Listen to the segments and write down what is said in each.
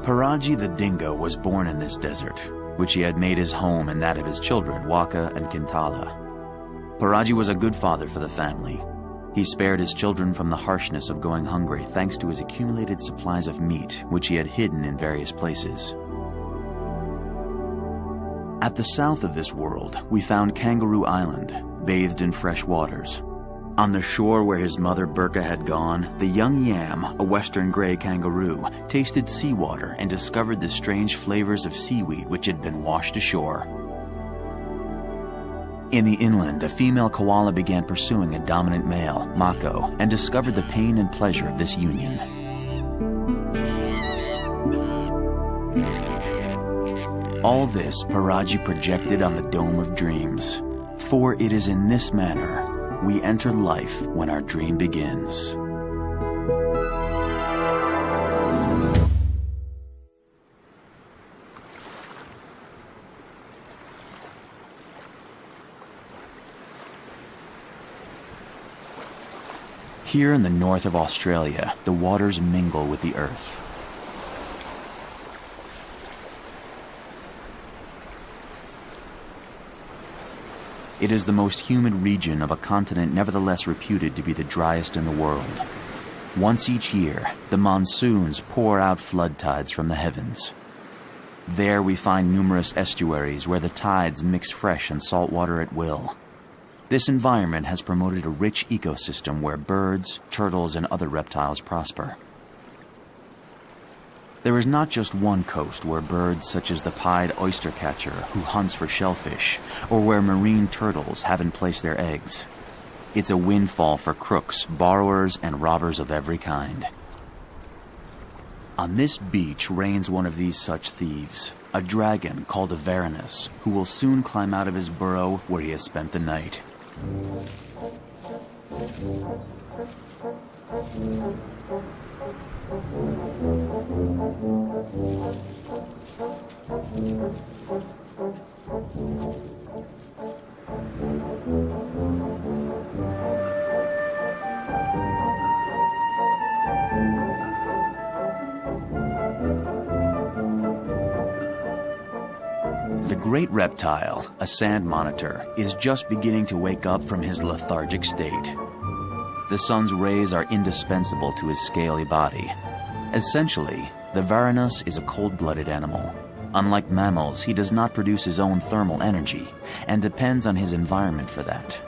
Paraji the dingo was born in this desert, which he had made his home and that of his children, Waka and Kintala. Paraji was a good father for the family. He spared his children from the harshness of going hungry thanks to his accumulated supplies of meat, which he had hidden in various places. At the south of this world, we found Kangaroo Island, bathed in fresh waters. On the shore where his mother Burka had gone, the young yam, a western gray kangaroo, tasted seawater and discovered the strange flavors of seaweed which had been washed ashore. In the inland, a female koala began pursuing a dominant male, Mako, and discovered the pain and pleasure of this union. All this Paraji projected on the dome of dreams, for it is in this manner we enter life when our dream begins. Here in the north of Australia, the waters mingle with the earth. It is the most humid region of a continent nevertheless reputed to be the driest in the world. Once each year, the monsoons pour out flood tides from the heavens. There we find numerous estuaries where the tides mix fresh and salt water at will. This environment has promoted a rich ecosystem where birds, turtles, and other reptiles prosper. There is not just one coast where birds such as the pied oystercatcher, who hunts for shellfish, or where marine turtles haven't placed their eggs. It's a windfall for crooks, borrowers, and robbers of every kind. On this beach reigns one of these such thieves, a dragon called a Varanus, who will soon climb out of his burrow where he has spent the night. The great reptile, a sand monitor, is just beginning to wake up from his lethargic state. The sun's rays are indispensable to his scaly body. Essentially, the Varanus is a cold-blooded animal. Unlike mammals, he does not produce his own thermal energy and depends on his environment for that.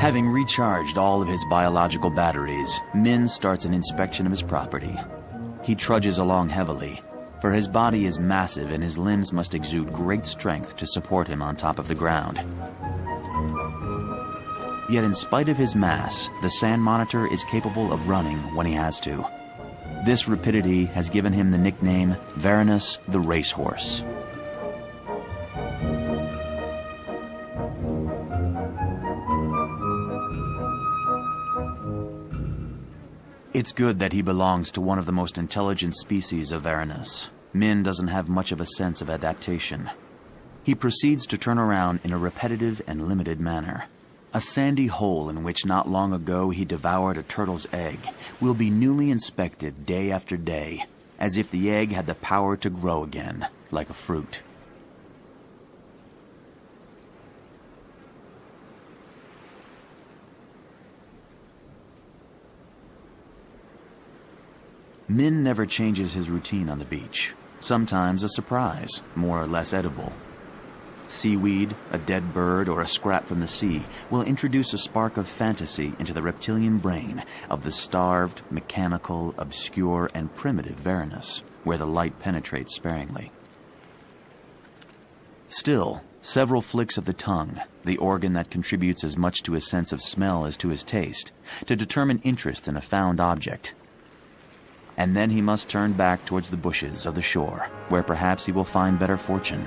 Having recharged all of his biological batteries, Min starts an inspection of his property. He trudges along heavily, for his body is massive and his limbs must exude great strength to support him on top of the ground. Yet in spite of his mass, the sand monitor is capable of running when he has to. This rapidity has given him the nickname Varanus the Racehorse. It's good that he belongs to one of the most intelligent species of Varanus. Min doesn't have much of a sense of adaptation. He proceeds to turn around in a repetitive and limited manner. A sandy hole in which not long ago he devoured a turtle's egg will be newly inspected day after day, as if the egg had the power to grow again, like a fruit. Min never changes his routine on the beach. Sometimes a surprise, more or less edible. Seaweed, a dead bird, or a scrap from the sea will introduce a spark of fantasy into the reptilian brain of the starved, mechanical, obscure, and primitive Varanus, where the light penetrates sparingly. Still, several flicks of the tongue, the organ that contributes as much to his sense of smell as to his taste, to determine interest in a found object. And then he must turn back towards the bushes of the shore, where perhaps he will find better fortune.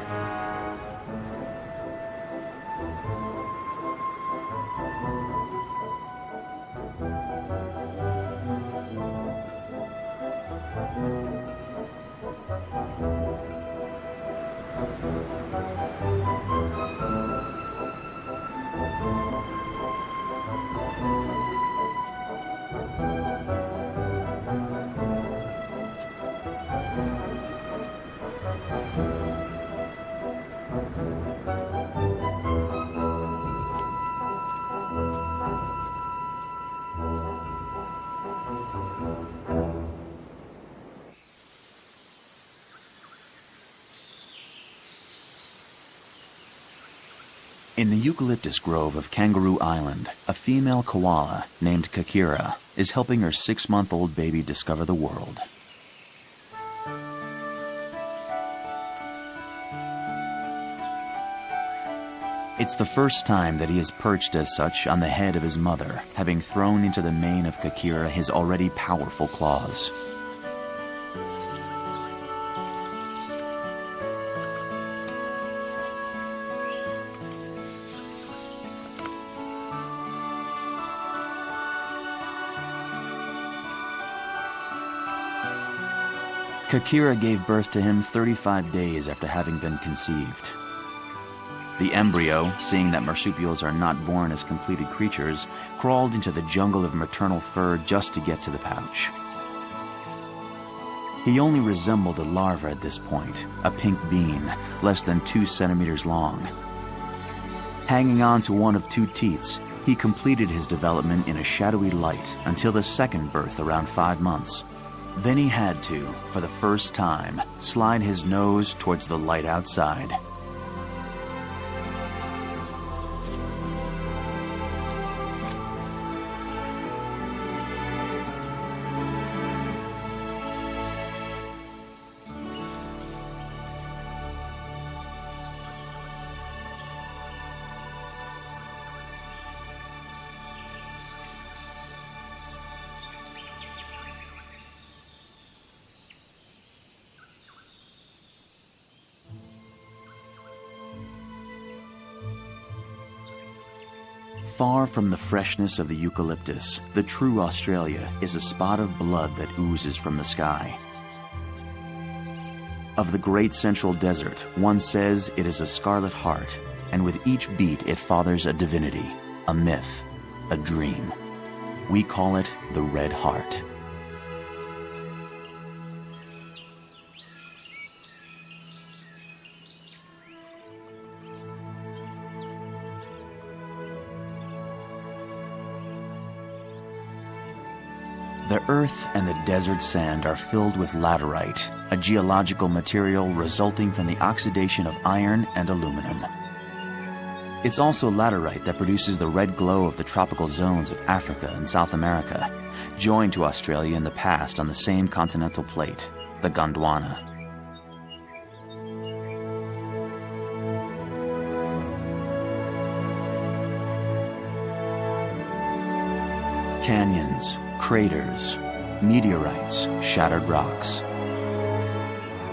In the eucalyptus grove of Kangaroo Island, a female koala named Kakira is helping her 6-month-old baby discover the world. It's the first time that he is perched as such on the head of his mother, having thrown into the mane of Kakira his already powerful claws. Kakira gave birth to him 35 days after having been conceived. The embryo, seeing that marsupials are not born as completed creatures, crawled into the jungle of maternal fur just to get to the pouch. He only resembled a larva at this point, a pink bean, less than 2 centimeters long. Hanging on to one of 2 teats, he completed his development in a shadowy light until the second birth around 5 months. Then he had to, for the first time, slide his nose towards the light outside. Far from the freshness of the eucalyptus, the true Australia is a spot of blood that oozes from the sky. Of the great central desert, one says it is a scarlet heart, and with each beat it fathers a divinity, a myth, a dream. We call it the Red Heart. The earth and the desert sand are filled with laterite, a geological material resulting from the oxidation of iron and aluminum. It's also laterite that produces the red glow of the tropical zones of Africa and South America, joined to Australia in the past on the same continental plate, the Gondwana. Canyons, craters, meteorites, shattered rocks.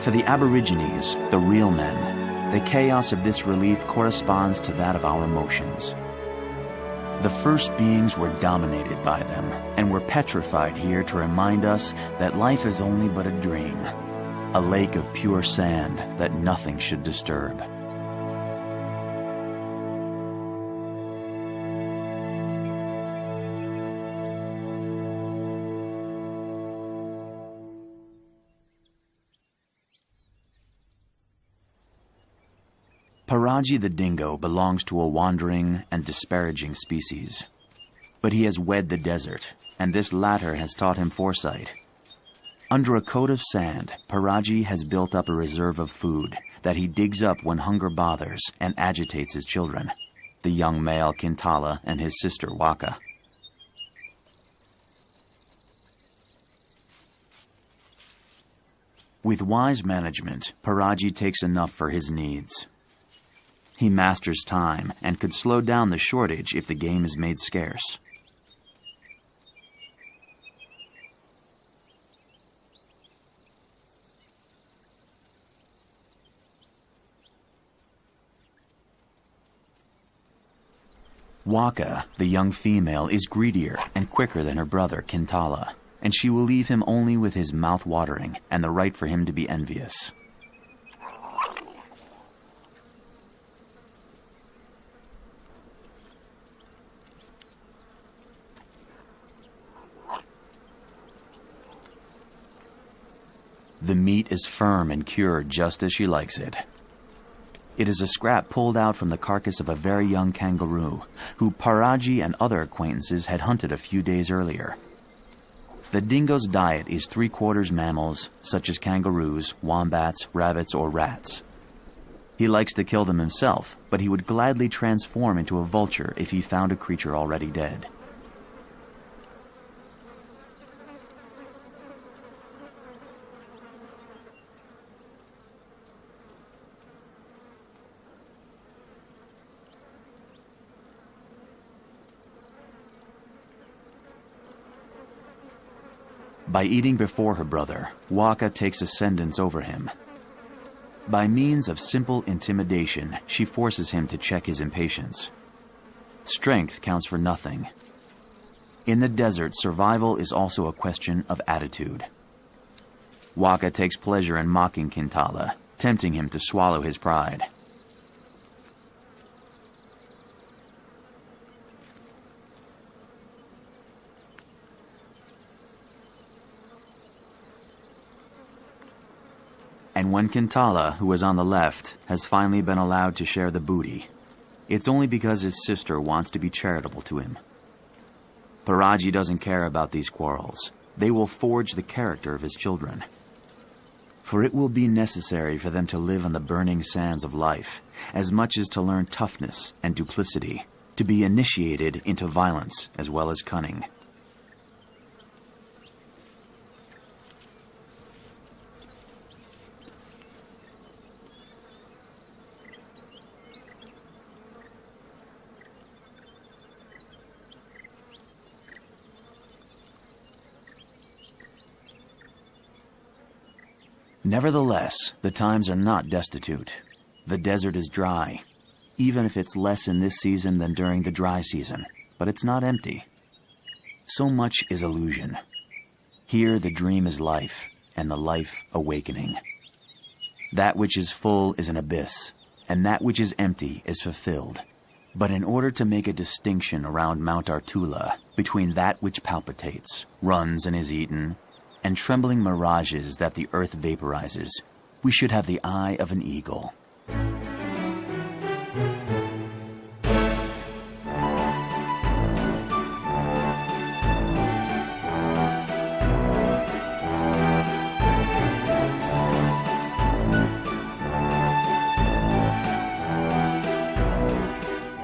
For the Aborigines, the real men, the chaos of this relief corresponds to that of our emotions. The first beings were dominated by them and were petrified here to remind us that life is only but a dream, a lake of pure sand that nothing should disturb. Paraji the dingo belongs to a wandering and disparaging species. But he has wed the desert, and this latter has taught him foresight. Under a coat of sand, Paraji has built up a reserve of food that he digs up when hunger bothers and agitates his children, the young male Kintala and his sister Waka. With wise management, Paraji takes enough for his needs. He masters time and could slow down the shortage if the game is made scarce. Waka, the young female, is greedier and quicker than her brother Kintala, and she will leave him only with his mouth watering and the right for him to be envious. The meat is firm and cured just as she likes it. It is a scrap pulled out from the carcass of a very young kangaroo, who Paraji and other acquaintances had hunted a few days earlier. The dingo's diet is 3/4 mammals, such as kangaroos, wombats, rabbits, or rats. He likes to kill them himself, but he would gladly transform into a vulture if he found a creature already dead. By eating before her brother, Waka takes ascendance over him. By means of simple intimidation, she forces him to check his impatience. Strength counts for nothing. In the desert, survival is also a question of attitude. Waka takes pleasure in mocking Kintala, tempting him to swallow his pride. And when Kintala, who is on the left, has finally been allowed to share the booty, it's only because his sister wants to be charitable to him. Paraji doesn't care about these quarrels. They will forge the character of his children. For it will be necessary for them to live on the burning sands of life, as much as to learn toughness and duplicity, to be initiated into violence as well as cunning. Nevertheless, the times are not destitute. The desert is dry, even if it's less in this season than during the dry season, but it's not empty. So much is illusion. Here the dream is life, and the life awakening. That which is full is an abyss, and that which is empty is fulfilled. But in order to make a distinction around Mount Artula between that which palpitates, runs and is eaten, and trembling mirages that the earth vaporizes, we should have the eye of an eagle.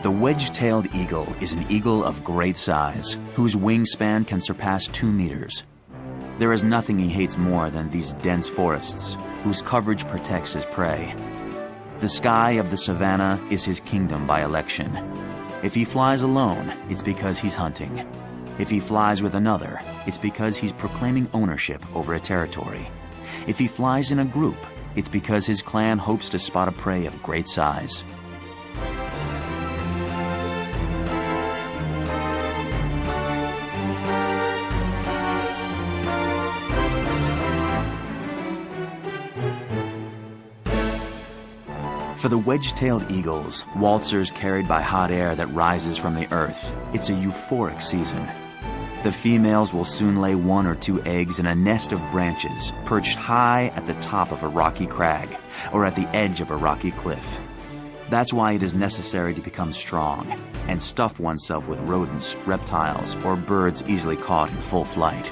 The wedge-tailed eagle is an eagle of great size, whose wingspan can surpass 2 meters. There is nothing he hates more than these dense forests, whose coverage protects his prey. The sky of the savannah is his kingdom by election. If he flies alone, it's because he's hunting. If he flies with another, it's because he's proclaiming ownership over a territory. If he flies in a group, it's because his clan hopes to spot a prey of great size. For the wedge-tailed eagles, waltzers carried by hot air that rises from the earth, it's a euphoric season. The females will soon lay 1 or 2 eggs in a nest of branches perched high at the top of a rocky crag or at the edge of a rocky cliff. That's why it is necessary to become strong and stuff oneself with rodents, reptiles, or birds easily caught in full flight.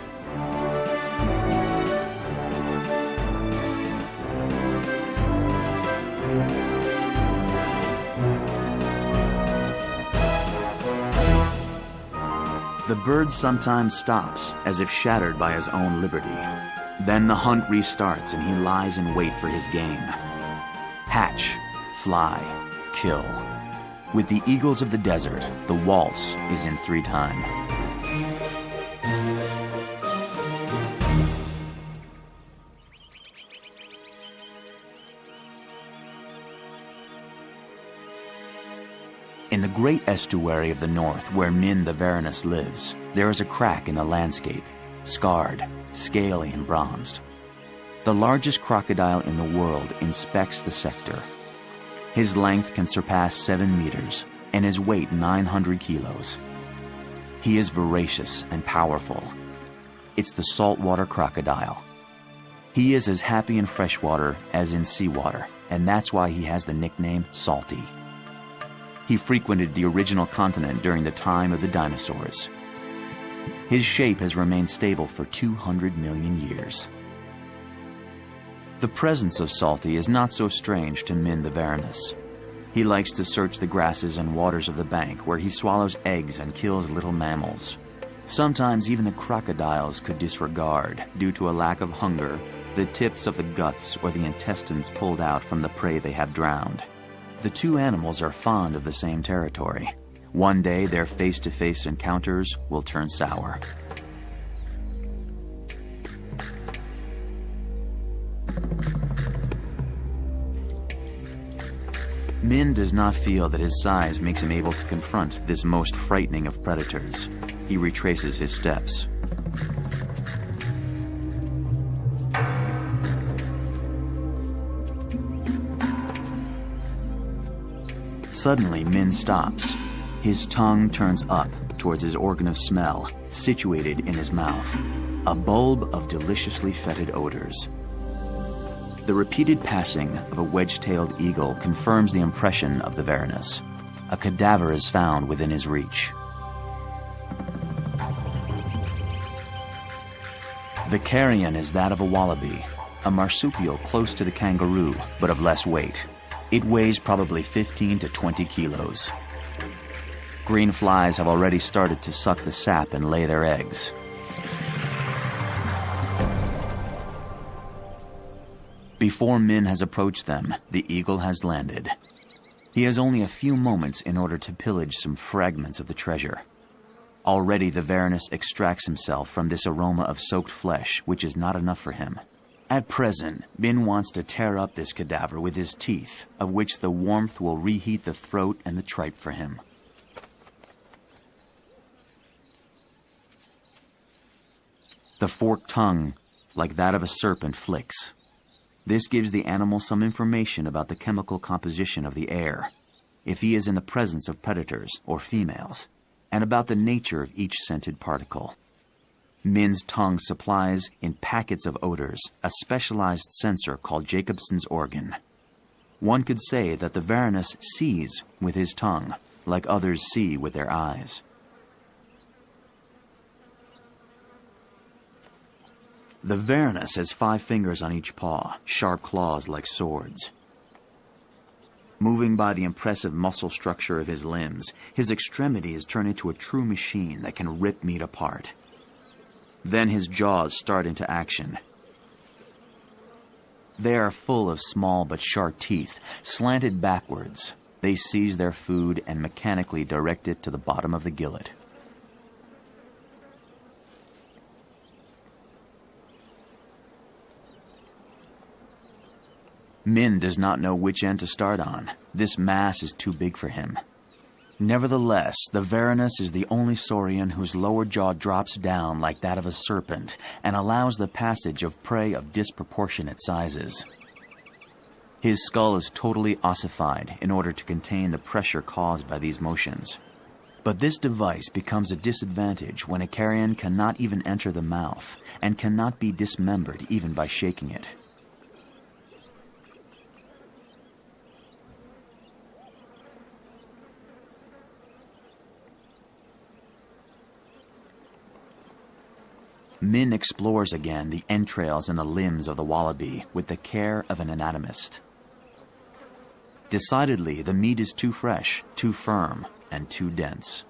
The bird sometimes stops, as if shattered by his own liberty. Then the hunt restarts and he lies in wait for his game. Hatch, fly, kill. With the eagles of the desert, the waltz is in 3 time. In the great estuary of the north, where Min the Varanus lives, there is a crack in the landscape, scarred, scaly and bronzed. The largest crocodile in the world inspects the sector. His length can surpass 7 meters, and his weight 900 kilos. He is voracious and powerful. It's the saltwater crocodile. He is as happy in freshwater as in seawater, and that's why he has the nickname Salty. He frequented the original continent during the time of the dinosaurs. His shape has remained stable for 200 million years. The presence of Salty is not so strange to Min the Varanus. He likes to search the grasses and waters of the bank where he swallows eggs and kills little mammals. Sometimes even the crocodiles could disregard, due to a lack of hunger, the tips of the guts or the intestines pulled out from the prey they have drowned. The two animals are fond of the same territory. One day their face-to-face encounters will turn sour. Min does not feel that his size makes him able to confront this most frightening of predators. He retraces his steps. Suddenly, Min stops. His tongue turns up towards his organ of smell, situated in his mouth. A bulb of deliciously fetid odors. The repeated passing of a wedge-tailed eagle confirms the impression of the Varanus. A cadaver is found within his reach. The carrion is that of a wallaby, a marsupial close to the kangaroo, but of less weight. It weighs probably 15 to 20 kilos. Green flies have already started to suck the sap and lay their eggs. Before Min has approached them, the eagle has landed. He has only a few moments in order to pillage some fragments of the treasure. Already the Varanus extracts himself from this aroma of soaked flesh, which is not enough for him. At present, Min wants to tear up this cadaver with his teeth, of which the warmth will reheat the throat and the tripe for him. The forked tongue, like that of a serpent, flicks. This gives the animal some information about the chemical composition of the air, if he is in the presence of predators or females, and about the nature of each scented particle. Min's tongue supplies, in packets of odors, a specialized sensor called Jacobson's organ. One could say that the Varanus sees with his tongue, like others see with their eyes. The Varanus has 5 fingers on each paw, sharp claws like swords. Moving by the impressive muscle structure of his limbs, his extremities turn into a true machine that can rip meat apart. Then his jaws start into action. They are full of small but sharp teeth, slanted backwards. They seize their food and mechanically direct it to the bottom of the gillet. Min does not know which end to start on. This mass is too big for him. Nevertheless, the Varanus is the only saurian whose lower jaw drops down like that of a serpent and allows the passage of prey of disproportionate sizes. His skull is totally ossified in order to contain the pressure caused by these motions. But this device becomes a disadvantage when a carrion cannot even enter the mouth and cannot be dismembered even by shaking it. Min explores again the entrails and the limbs of the wallaby with the care of an anatomist. Decidedly, the meat is too fresh, too firm, and too dense.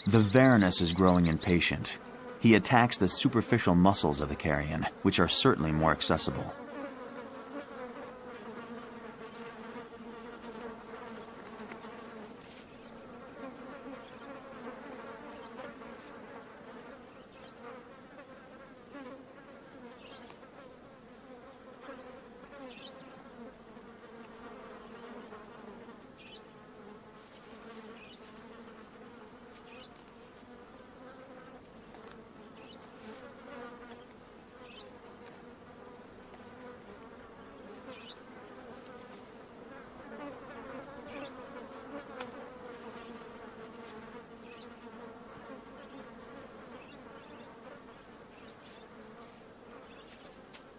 The Varanus is growing impatient. He attacks the superficial muscles of the carrion, which are certainly more accessible.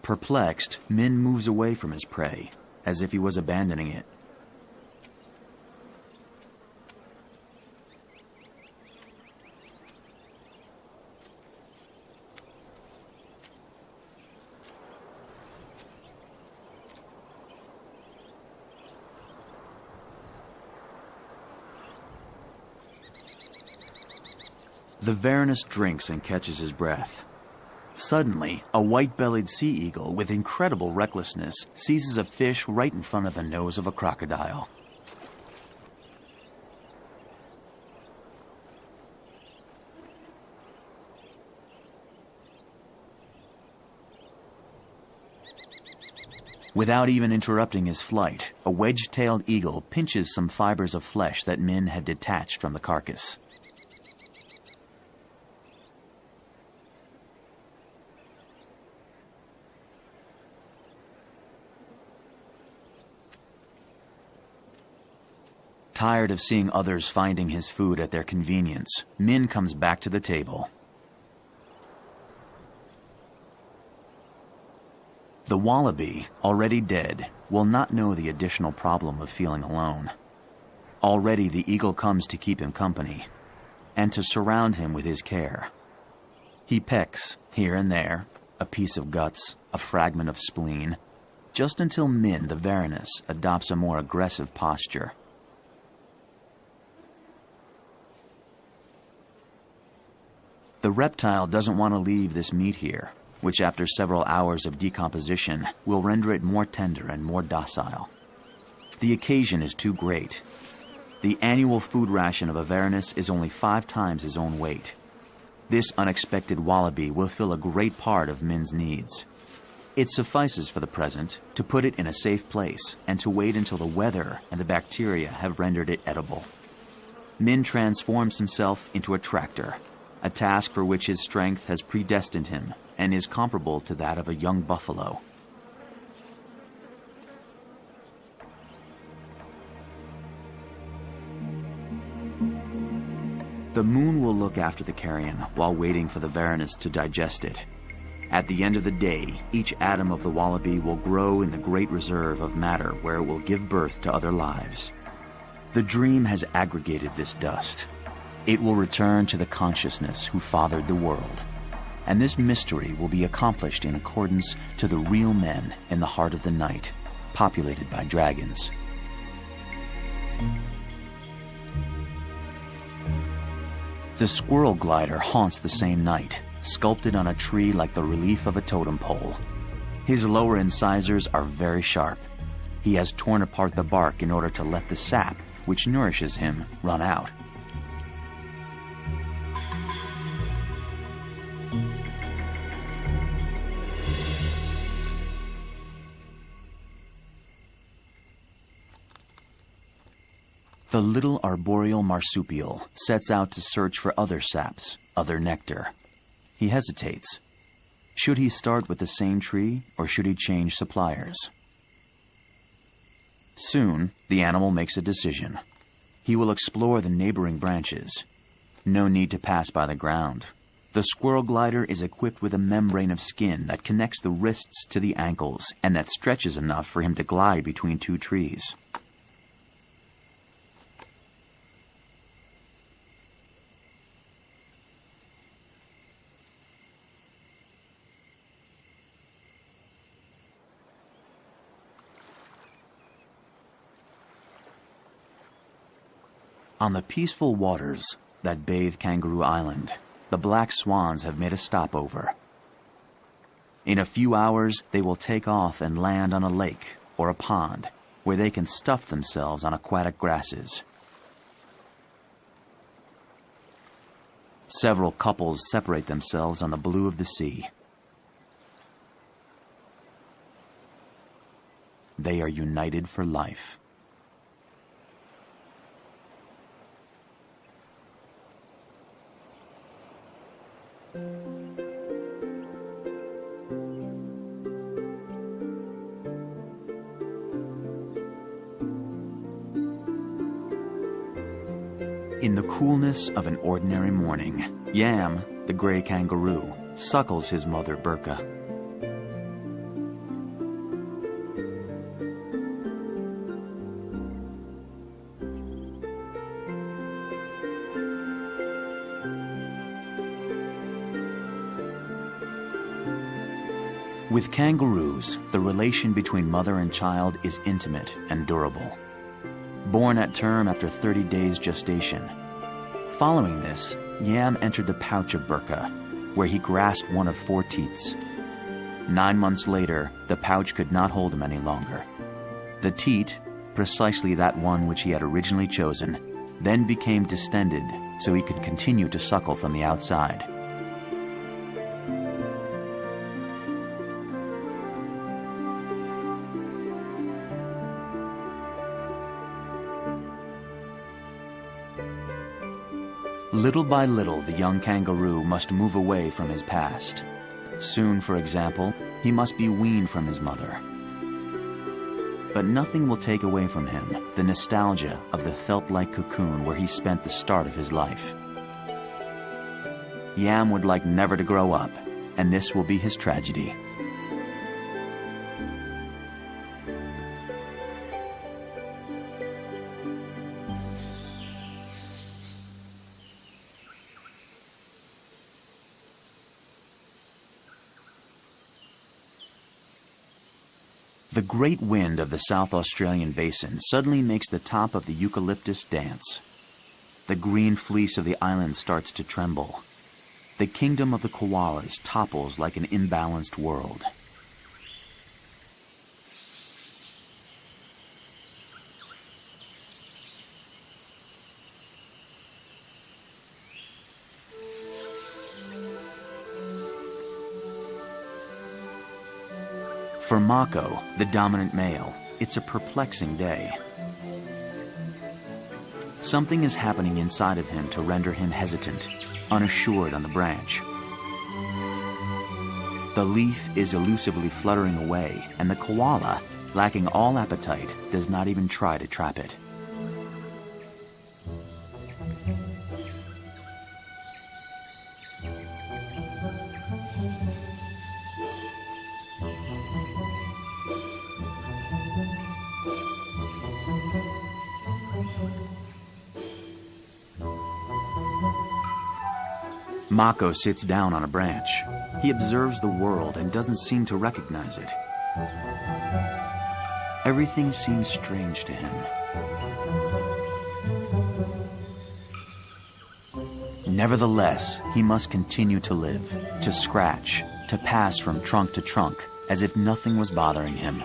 Perplexed, Min moves away from his prey, as if he was abandoning it. The Varanus drinks and catches his breath. Suddenly, a white-bellied sea eagle with incredible recklessness seizes a fish right in front of the nose of a crocodile. Without even interrupting his flight, a wedge-tailed eagle pinches some fibers of flesh that Min had detached from the carcass. Tired of seeing others finding his food at their convenience, Min comes back to the table. The wallaby, already dead, will not know the additional problem of feeling alone. Already the eagle comes to keep him company, and to surround him with his care. He pecks, here and there, a piece of guts, a fragment of spleen, just until Min, the Varanus, adopts a more aggressive posture. The reptile doesn't want to leave this meat here, which after several hours of decomposition will render it more tender and more docile. The occasion is too great. The annual food ration of a Varanus is only 5 times his own weight. This unexpected wallaby will fill a great part of Min's needs. It suffices for the present to put it in a safe place and to wait until the weather and the bacteria have rendered it edible. Min transforms himself into a tractor, a task for which his strength has predestined him and is comparable to that of a young buffalo. The moon will look after the carrion while waiting for the Varanus to digest it. At the end of the day, each atom of the wallaby will grow in the great reserve of matter where it will give birth to other lives. The dream has aggregated this dust. It will return to the consciousness who fathered the world. And this mystery will be accomplished in accordance to the real men in the heart of the night, populated by dragons. The squirrel glider haunts the same night, sculpted on a tree like the relief of a totem pole. His lower incisors are very sharp. He has torn apart the bark in order to let the sap, which nourishes him, run out. The little arboreal marsupial sets out to search for other saps, other nectar. He hesitates. Should he start with the same tree, or should he change suppliers? Soon, the animal makes a decision. He will explore the neighboring branches. No need to pass by the ground. The squirrel glider is equipped with a membrane of skin that connects the wrists to the ankles and that stretches enough for him to glide between 2 trees. On the peaceful waters that bathe Kangaroo Island, the black swans have made a stopover. In a few hours, they will take off and land on a lake or a pond where they can stuff themselves on aquatic grasses. Several couples separate themselves on the blue of the sea. They are united for life. In the coolness of an ordinary morning, Yam, the gray kangaroo, suckles his mother Burka. With kangaroos, the relation between mother and child is intimate and durable. Born at term after 30 days gestation. Following this, Yam entered the pouch of Burka, where he grasped one of 4 teats. 9 months later, the pouch could not hold him any longer. The teat, precisely that one which he had originally chosen, then became distended so he could continue to suckle from the outside. Little by little, the young kangaroo must move away from his past. Soon, for example, he must be weaned from his mother. But nothing will take away from him the nostalgia of the felt-like cocoon where he spent the start of his life. Yam would like never to grow up, and this will be his tragedy. The great wind of the South Australian basin suddenly makes the top of the eucalyptus dance. The green fleece of the island starts to tremble. The kingdom of the koalas topples like an imbalanced world. For Mako, the dominant male, it's a perplexing day. Something is happening inside of him to render him hesitant, unassured on the branch. The leaf is elusively fluttering away, and the koala, lacking all appetite, does not even try to trap it. Mako sits down on a branch. He observes the world and doesn't seem to recognize it. Everything seems strange to him. Nevertheless, he must continue to live, to scratch, to pass from trunk to trunk, as if nothing was bothering him.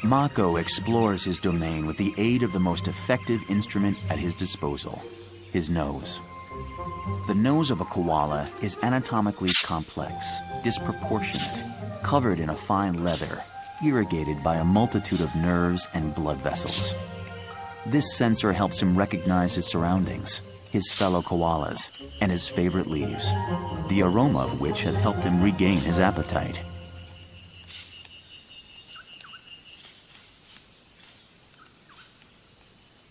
Mako explores his domain with the aid of the most effective instrument at his disposal, his nose. The nose of a koala is anatomically complex, disproportionate, covered in a fine leather, irrigated by a multitude of nerves and blood vessels. This sensor helps him recognize his surroundings, his fellow koalas, and his favorite leaves, the aroma of which have helped him regain his appetite.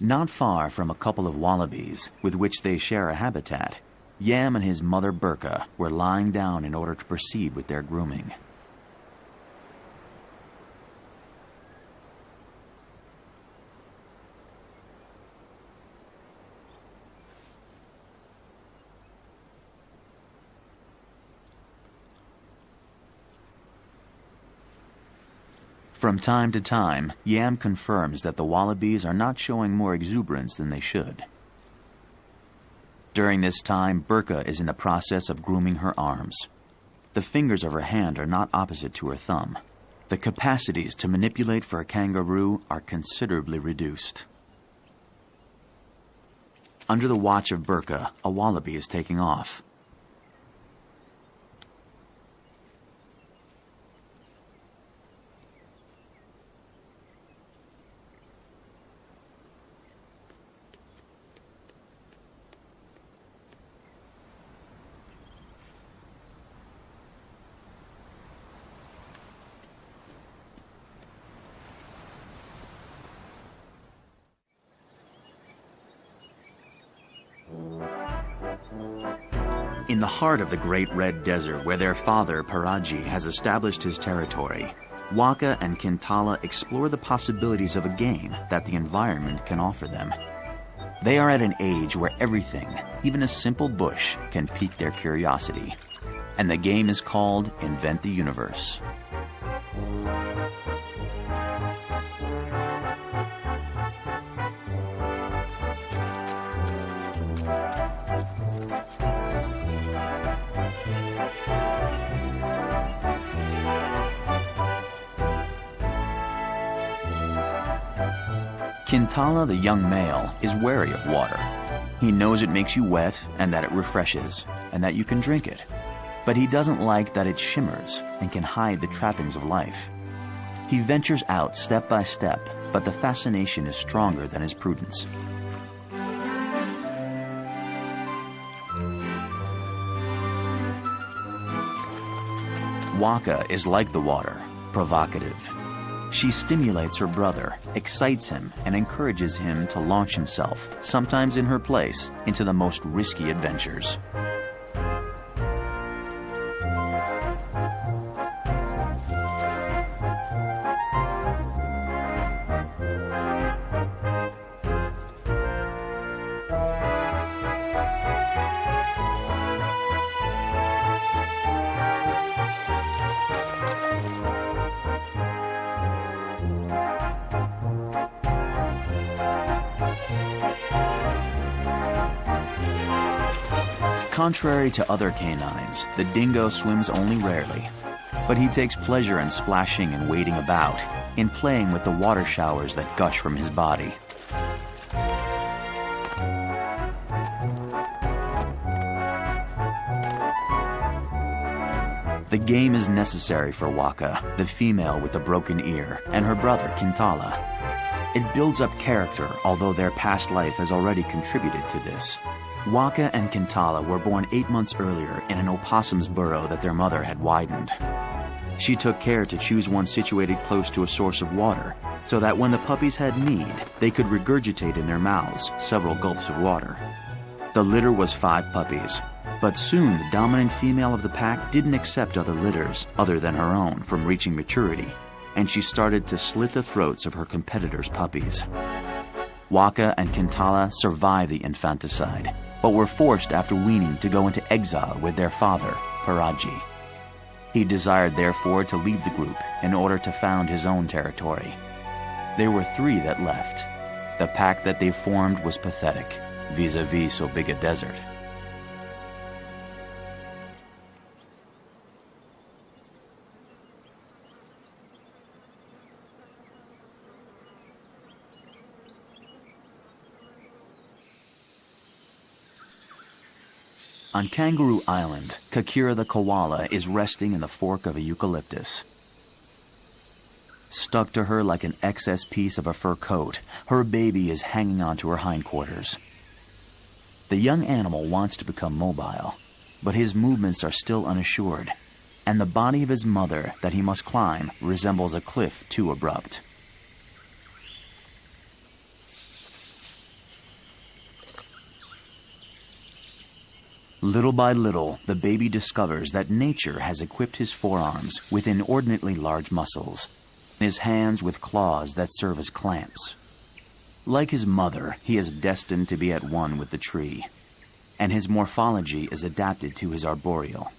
Not far from a couple of wallabies, with which they share a habitat, Yam and his mother Burka were lying down in order to proceed with their grooming. From time to time, Yam confirms that the wallabies are not showing more exuberance than they should. During this time, Burka is in the process of grooming her arms. The fingers of her hand are not opposite to her thumb. The capacities to manipulate for a kangaroo are considerably reduced. Under the watch of Burka, a wallaby is taking off. In the heart of the Great Red Desert, where their father, Paraji, has established his territory, Waka and Kintala explore the possibilities of a game that the environment can offer them. They are at an age where everything, even a simple bush, can pique their curiosity. And the game is called Invent the Universe. Kintala, the young male, is wary of water. He knows it makes you wet and that it refreshes, and that you can drink it. But he doesn't like that it shimmers and can hide the trappings of life. He ventures out step by step, but the fascination is stronger than his prudence. Waka is like the water, provocative. She stimulates her brother, excites him, and encourages him to launch himself, sometimes in her place, into the most risky adventures. Contrary to other canines, the dingo swims only rarely, but he takes pleasure in splashing and wading about, in playing with the water showers that gush from his body. The game is necessary for Waka, the female with the broken ear, and her brother Kintala. It builds up character, although their past life has already contributed to this. Waka and Kintala were born 8 months earlier in an opossum's burrow that their mother had widened. She took care to choose one situated close to a source of water, so that when the puppies had need, they could regurgitate in their mouths several gulps of water. The litter was 5 puppies, but soon the dominant female of the pack didn't accept other litters, other than her own, from reaching maturity, and she started to slit the throats of her competitors' puppies. Waka and Kintala survived the infanticide, but were forced after weaning to go into exile with their father, Paraji. He desired therefore to leave the group in order to found his own territory. There were 3 that left. The pack that they formed was pathetic, vis-a-vis so big a desert. On Kangaroo Island, Kakira the koala is resting in the fork of a eucalyptus. Stuck to her like an excess piece of a fur coat, her baby is hanging onto her hindquarters. The young animal wants to become mobile, but his movements are still unassured, and the body of his mother that he must climb resembles a cliff too abrupt. Little by little, the baby discovers that nature has equipped his forearms with inordinately large muscles, and his hands with claws that serve as clamps. Like his mother, he is destined to be at one with the tree, and his morphology is adapted to his arboreal.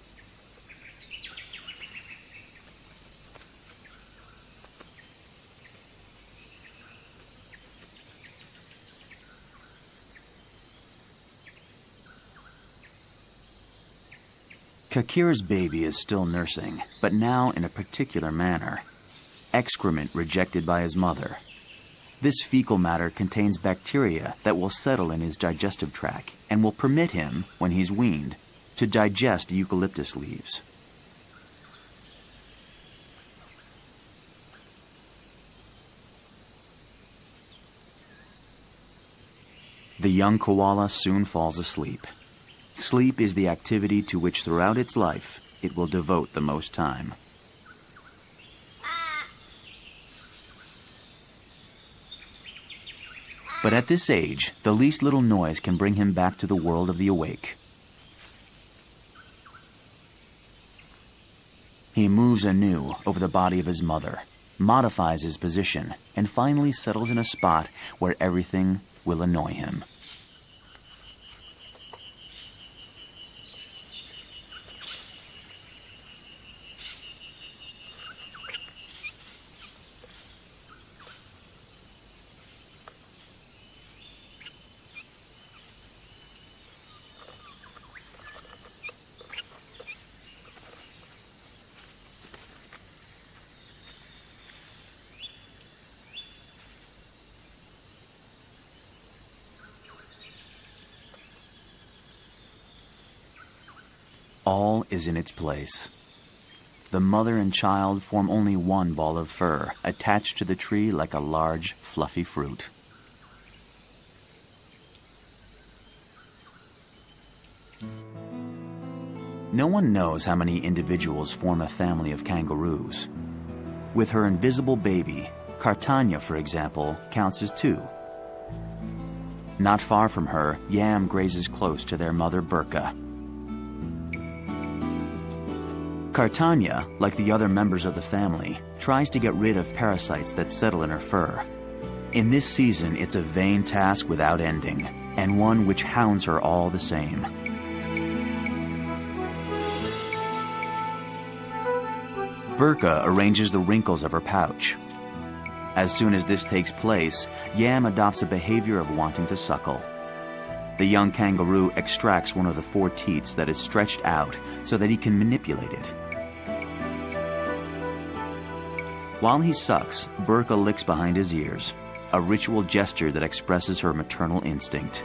Kakira's baby is still nursing, but now in a particular manner. Excrement rejected by his mother. This fecal matter contains bacteria that will settle in his digestive tract and will permit him, when he's weaned, to digest eucalyptus leaves. The young koala soon falls asleep. Sleep is the activity to which throughout its life it will devote the most time. But at this age, the least little noise can bring him back to the world of the awake. He moves anew over the body of his mother, modifies his position, and finally settles in a spot where everything will annoy him. All is in its place. The mother and child form only one ball of fur, attached to the tree like a large, fluffy fruit. No one knows how many individuals form a family of kangaroos. With her invisible baby, Cartania, for example, counts as 2. Not far from her, Yam grazes close to their mother Burka. Cartania, like the other members of the family, tries to get rid of parasites that settle in her fur. In this season, it's a vain task without ending, and one which hounds her all the same. Burka arranges the wrinkles of her pouch. As soon as this takes place, Yam adopts a behavior of wanting to suckle. The young kangaroo extracts one of the 4 teats that is stretched out so that he can manipulate it. While he sucks, Burka licks behind his ears, a ritual gesture that expresses her maternal instinct.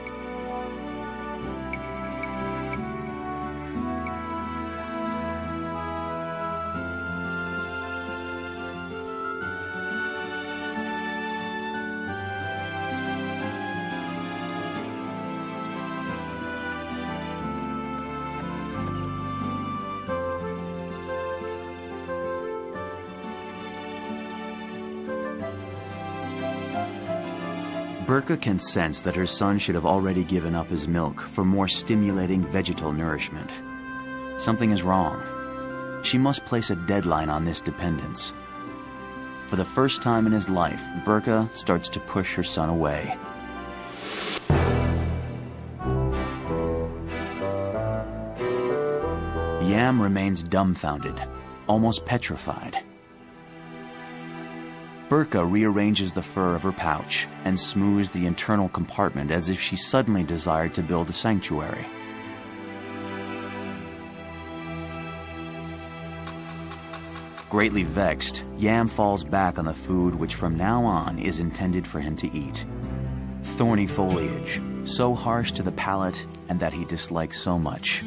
Burka can sense that her son should have already given up his milk for more stimulating vegetal nourishment. Something is wrong. She must place a deadline on this dependence. For the first time in his life, Burka starts to push her son away. Yam remains dumbfounded, almost petrified. Burka rearranges the fur of her pouch and smooths the internal compartment as if she suddenly desired to build a sanctuary. Greatly vexed, Yam falls back on the food which from now on is intended for him to eat. Thorny foliage, so harsh to the palate and that he dislikes so much.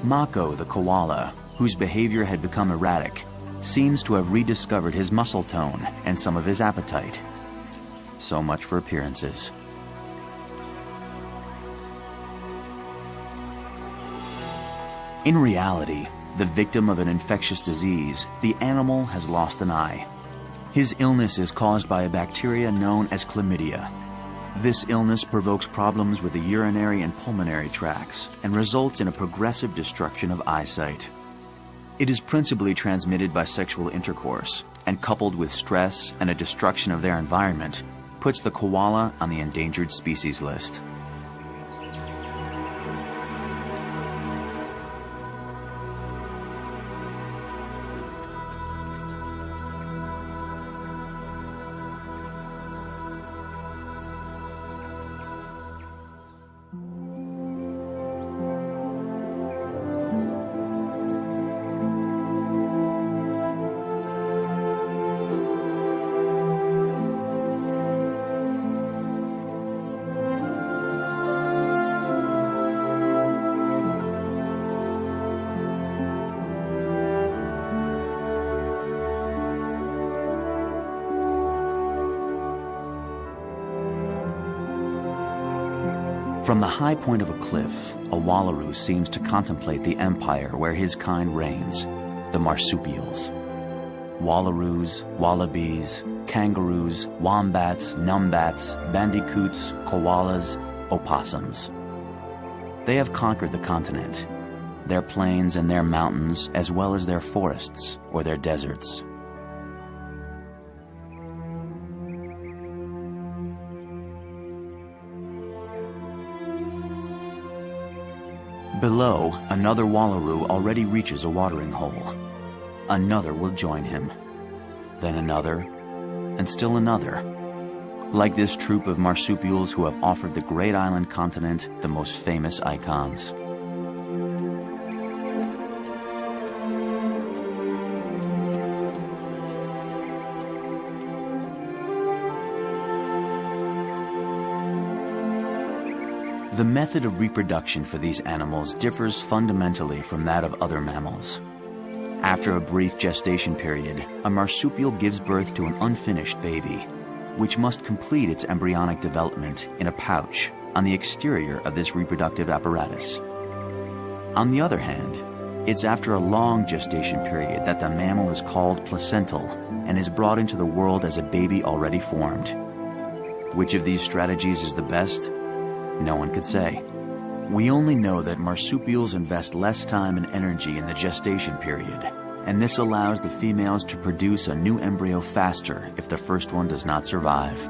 Mako the koala, whose behavior had become erratic, seems to have rediscovered his muscle tone and some of his appetite. So much for appearances. In reality, the victim of an infectious disease, the animal has lost an eye. His illness is caused by a bacteria known as chlamydia. This illness provokes problems with the urinary and pulmonary tracts and results in a progressive destruction of eyesight. It is principally transmitted by sexual intercourse, and coupled with stress and a destruction of their environment, puts the koala on the endangered species list. From the high point of a cliff, a wallaroo seems to contemplate the empire where his kind reigns, the marsupials. Wallaroos, wallabies, kangaroos, wombats, numbats, bandicoots, koalas, opossums. They have conquered the continent, their plains and their mountains, as well as their forests or their deserts. Below, another wallaroo already reaches a watering hole. Another will join him, then another, and still another. Like this troop of marsupials who have offered the great island continent the most famous icons. The method of reproduction for these animals differs fundamentally from that of other mammals. After a brief gestation period, a marsupial gives birth to an unfinished baby, which must complete its embryonic development in a pouch on the exterior of this reproductive apparatus. On the other hand, it's after a long gestation period that the mammal is called placental and is brought into the world as a baby already formed. Which of these strategies is the best? No one could say. We only know that marsupials invest less time and energy in the gestation period, and this allows the females to produce a new embryo faster if the first one does not survive.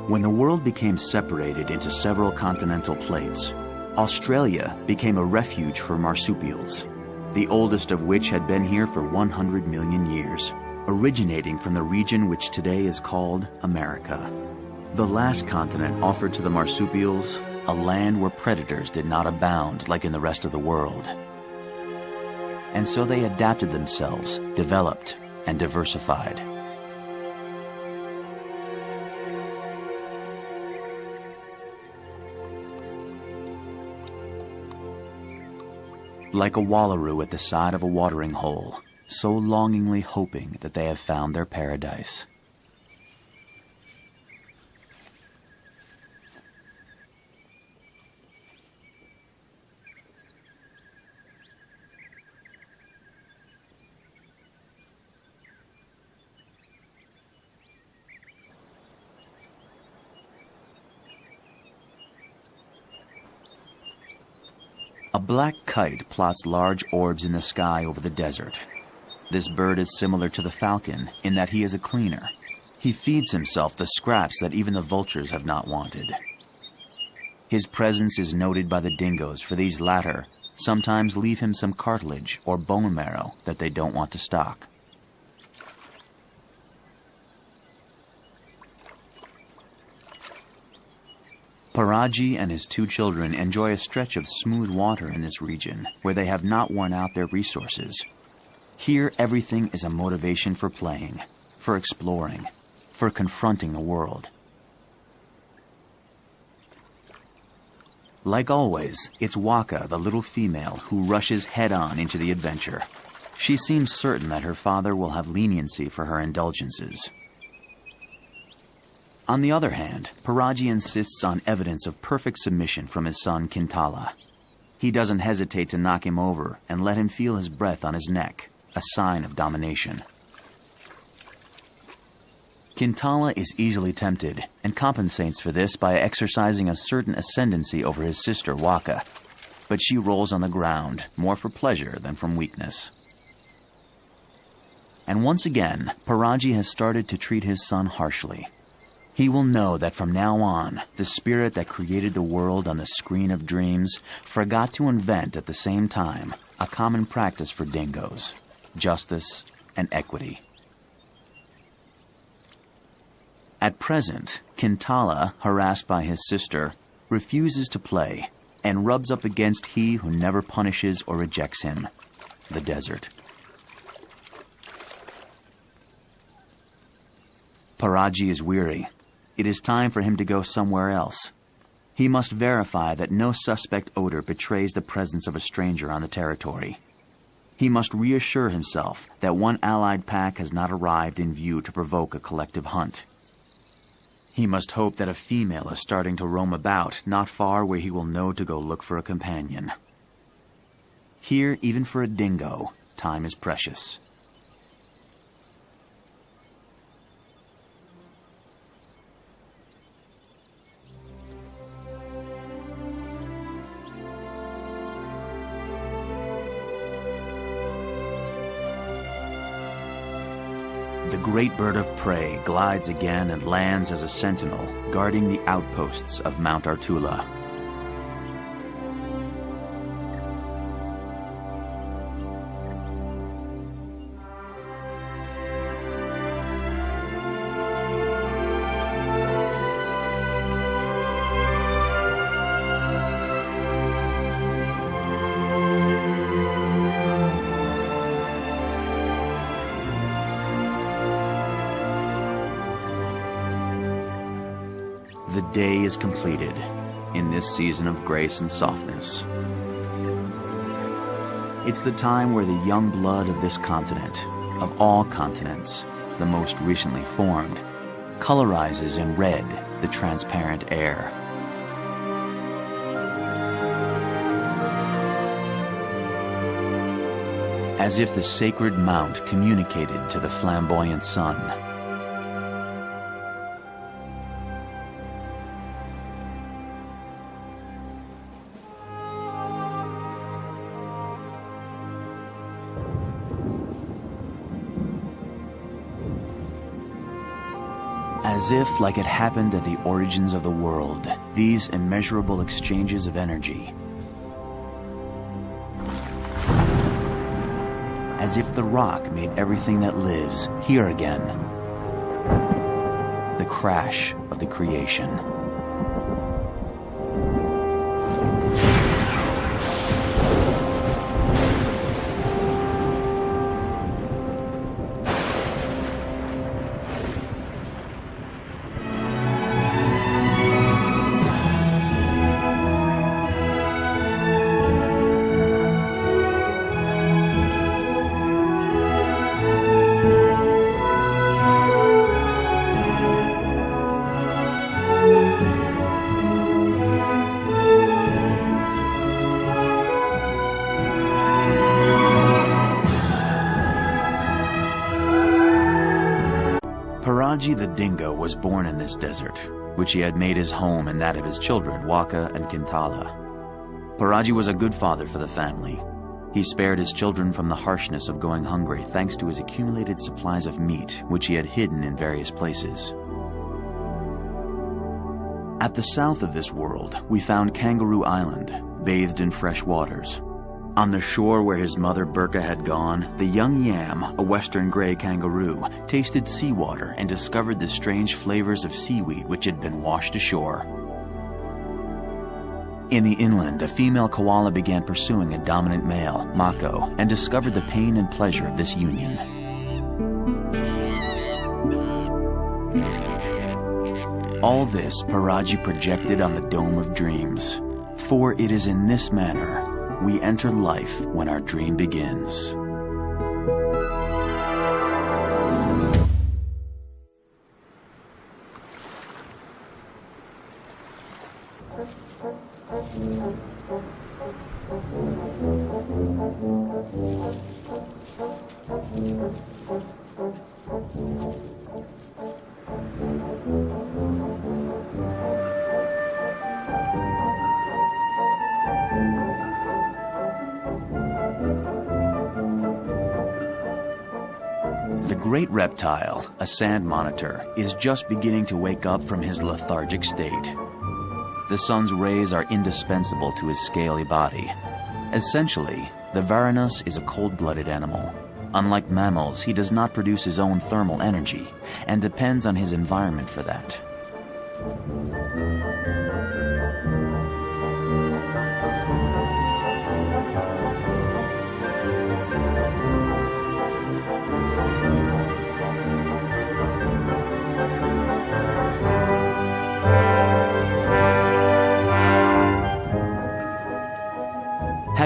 When the world became separated into several continental plates, Australia became a refuge for marsupials, the oldest of which had been here for 100 million years, originating from the region which today is called America. The last continent offered to the marsupials a land where predators did not abound like in the rest of the world. And so they adapted themselves, developed, and diversified. Like a wallaroo at the side of a watering hole, so longingly hoping that they have found their paradise. A black kite plots large orbs in the sky over the desert. This bird is similar to the falcon in that he is a cleaner. He feeds himself the scraps that even the vultures have not wanted. His presence is noted by the dingoes, for these latter sometimes leave him some cartilage or bone marrow that they don't want to stock. Paraji and his 2 children enjoy a stretch of smooth water in this region where they have not worn out their resources. Here, everything is a motivation for playing, for exploring, for confronting the world. Like always, it's Waka, the little female, who rushes head-on into the adventure. She seems certain that her father will have leniency for her indulgences. On the other hand, Paraji insists on evidence of perfect submission from his son Kintala. He doesn't hesitate to knock him over and let him feel his breath on his neck, a sign of domination. Kintala is easily tempted and compensates for this by exercising a certain ascendancy over his sister Waka, but she rolls on the ground more for pleasure than from weakness. And once again, Paraji has started to treat his son harshly. He will know that from now on, the spirit that created the world on the screen of dreams forgot to invent at the same time a common practice for dingoes: justice and equity. At present, Kintala, harassed by his sister, refuses to play and rubs up against he who never punishes or rejects him. the desert. Paraji is weary. It is time for him to go somewhere else. He must verify that no suspect odor betrays the presence of a stranger on the territory. He must reassure himself that one allied pack has not arrived in view to provoke a collective hunt. He must hope that a female is starting to roam about, not far where he will know to go look for a companion. Here, even for a dingo, time is precious. The great bird of prey glides again and lands as a sentinel, guarding the outposts of Mount Artula. The day is completed in this season of grace and softness. It's the time where the young blood of this continent, of all continents, the most recently formed, colorizes in red the transparent air. As if the sacred mount communicated to the flamboyant sun. As if, like it happened at the origins of the world, these immeasurable exchanges of energy. As if the rock made everything that lives here again. The crash of the creation. Paraji the dingo was born in this desert, which he had made his home and that of his children, Waka and Kintala. Paraji was a good father for the family. He spared his children from the harshness of going hungry thanks to his accumulated supplies of meat, which he had hidden in various places. At the south of this world, we found Kangaroo Island, bathed in fresh waters. On the shore where his mother Burka had gone, the young yam, a western gray kangaroo, tasted seawater and discovered the strange flavors of seaweed which had been washed ashore. In the inland, a female koala began pursuing a dominant male, Mako, and discovered the pain and pleasure of this union. All this Paraji projected on the dome of dreams, for it is in this manner we enter life when our dream begins. The great reptile, a sand monitor, is just beginning to wake up from his lethargic state. The sun's rays are indispensable to his scaly body. Essentially, the Varanus is a cold-blooded animal. Unlike mammals, he does not produce his own thermal energy and depends on his environment for that.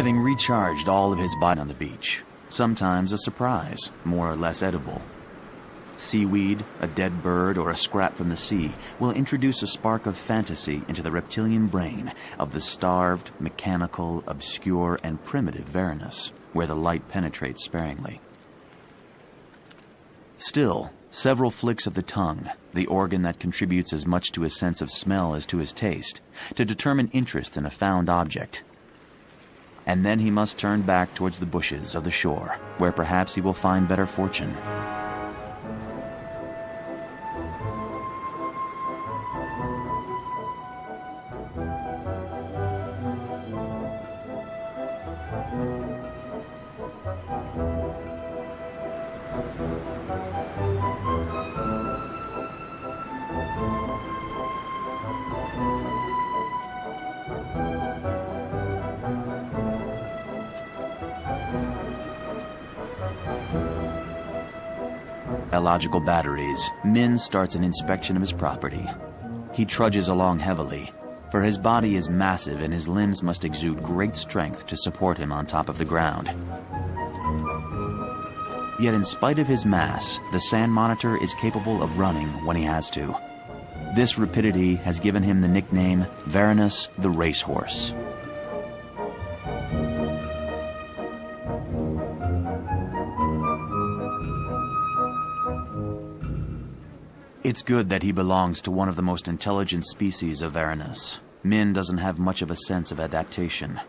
Having recharged all of his bite on the beach, sometimes a surprise, more or less edible. Seaweed, a dead bird, or a scrap from the sea will introduce a spark of fantasy into the reptilian brain of the starved, mechanical, obscure, and primitive Varanus, where the light penetrates sparingly. Still, several flicks of the tongue, the organ that contributes as much to his sense of smell as to his taste, to determine interest in a found object. And then he must turn back towards the bushes of the shore, where perhaps he will find better fortune. Biological batteries, Min starts an inspection of his property. He trudges along heavily, for his body is massive and his limbs must exude great strength to support him on top of the ground. Yet in spite of his mass, the sand monitor is capable of running when he has to. This rapidity has given him the nickname Varanus the Racehorse. It's good that he belongs to one of the most intelligent species of Varanus. Min doesn't have much of a sense of adaptation.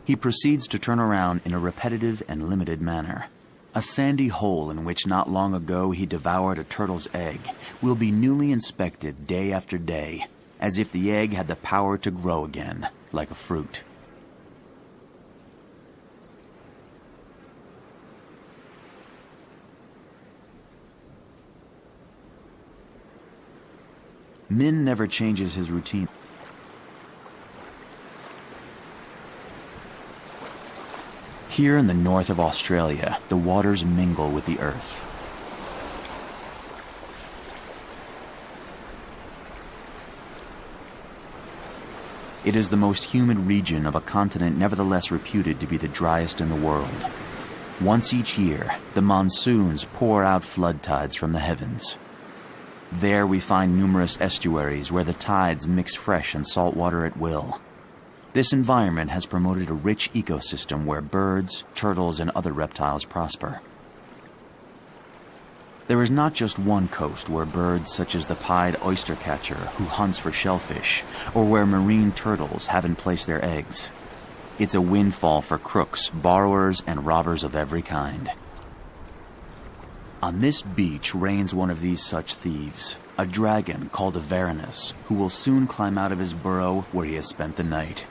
He proceeds to turn around in a repetitive and limited manner. A sandy hole in which not long ago he devoured a turtle's egg will be newly inspected day after day, as if the egg had the power to grow again, like a fruit. Min never changes his routine. Here in the north of Australia, the waters mingle with the earth. It is the most humid region of a continent nevertheless reputed to be the driest in the world. Once each year, the monsoons pour out flood tides from the heavens. There we find numerous estuaries where the tides mix fresh and salt water at will. This environment has promoted a rich ecosystem where birds, turtles, and other reptiles prosper. There is not just one coast where birds such as the pied oystercatcher who hunts for shellfish, or where marine turtles haven't placed their eggs. It's a windfall for crooks, borrowers, and robbers of every kind. On this beach reigns one of these such thieves, a dragon called a Varanus, who will soon climb out of his burrow where he has spent the night.